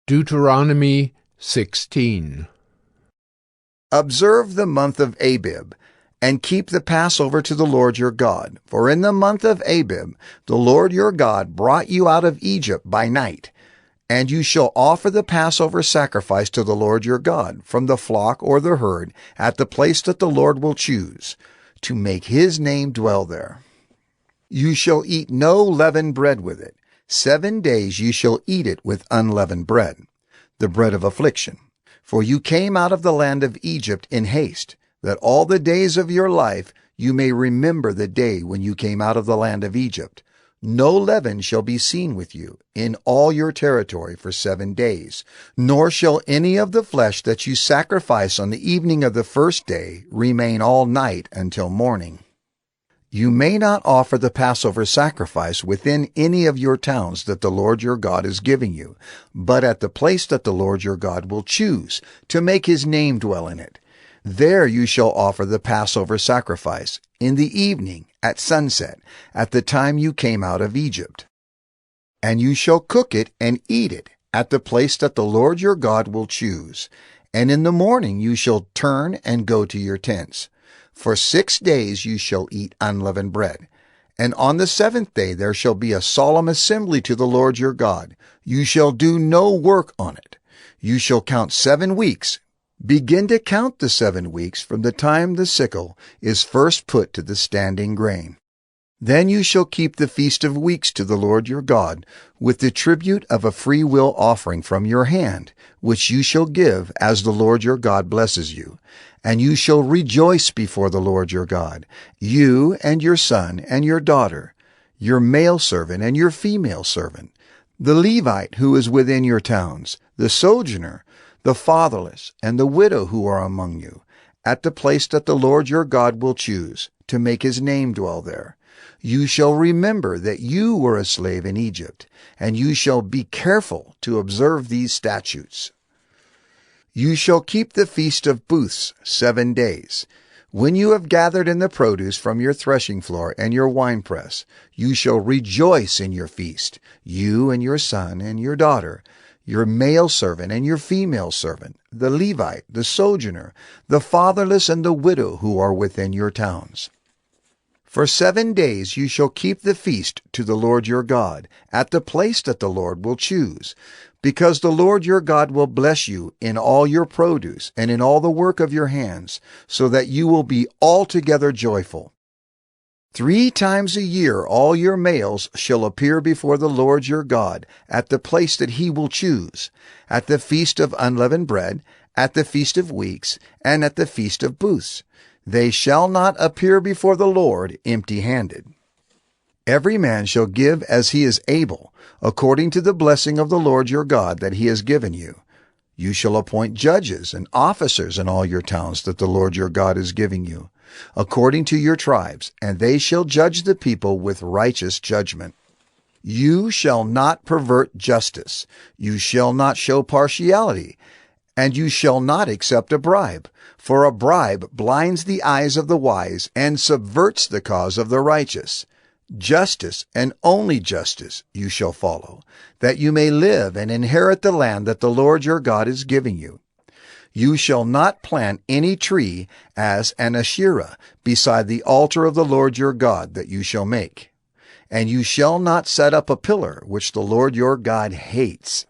Deuteronomy 16. Observe the month of Abib, and keep the Passover to the Lord your God. For in the month of Abib the Lord your God brought you out of Egypt by night. And you shall offer the Passover sacrifice to the Lord your God from the flock or the herd at the place that the Lord will choose, to make his name dwell there. You shall eat no leavened bread with it. 7 days you shall eat it with unleavened bread, the bread of affliction. For you came out of the land of Egypt in haste, that all the days of your life you may remember the day when you came out of the land of Egypt. No leaven shall be seen with you in all your territory for 7 days, nor shall any of the flesh that you sacrifice on the evening of the first day remain all night until morning. You may not offer the Passover sacrifice within any of your towns that the Lord your God is giving you, but at the place that the Lord your God will choose, to make his name dwell in it. There you shall offer the Passover sacrifice, in the evening, at sunset, at the time you came out of Egypt. And you shall cook it and eat it at the place that the Lord your God will choose. And in the morning you shall turn and go to your tents. For 6 days you shall eat unleavened bread. And on the 7th day there shall be a solemn assembly to the Lord your God. You shall do no work on it. You shall count 7 weeks. Begin to count the 7 weeks from the time the sickle is first put to the standing grain. Then you shall keep the Feast of Weeks to the Lord your God, with the tribute of a free will offering from your hand, which you shall give as the Lord your God blesses you. And you shall rejoice before the Lord your God, you and your son and your daughter, your male servant and your female servant, the Levite who is within your towns, the sojourner, the fatherless, and the widow who are among you, at the place that the Lord your God will choose, to make his name dwell there. You shall remember that you were a slave in Egypt, and you shall be careful to observe these statutes. You shall keep the Feast of Booths 7 days. When you have gathered in the produce from your threshing floor and your winepress, you shall rejoice in your feast, you and your son and your daughter, your male servant and your female servant, the Levite, the sojourner, the fatherless, and the widow who are within your towns. For 7 days you shall keep the feast to the Lord your God, at the place that the Lord will choose, because the Lord your God will bless you in all your produce and in all the work of your hands, so that you will be altogether joyful. 3 times a year all your males shall appear before the Lord your God at the place that he will choose, at the Feast of Unleavened Bread, at the Feast of Weeks, and at the Feast of Booths. They shall not appear before the Lord empty-handed. Every man shall give as he is able, according to the blessing of the Lord your God that he has given you. You shall appoint judges and officers in all your towns that the Lord your God is giving you, according to your tribes, and they shall judge the people with righteous judgment. You shall not pervert justice. You shall not show partiality, and you shall not accept a bribe, for a bribe blinds the eyes of the wise and subverts the cause of the righteous. Justice, and only justice, you shall follow, that you may live and inherit the land that the Lord your God is giving you. You shall not plant any tree as an Asherah beside the altar of the Lord your God that you shall make. And you shall not set up a pillar which the Lord your God hates.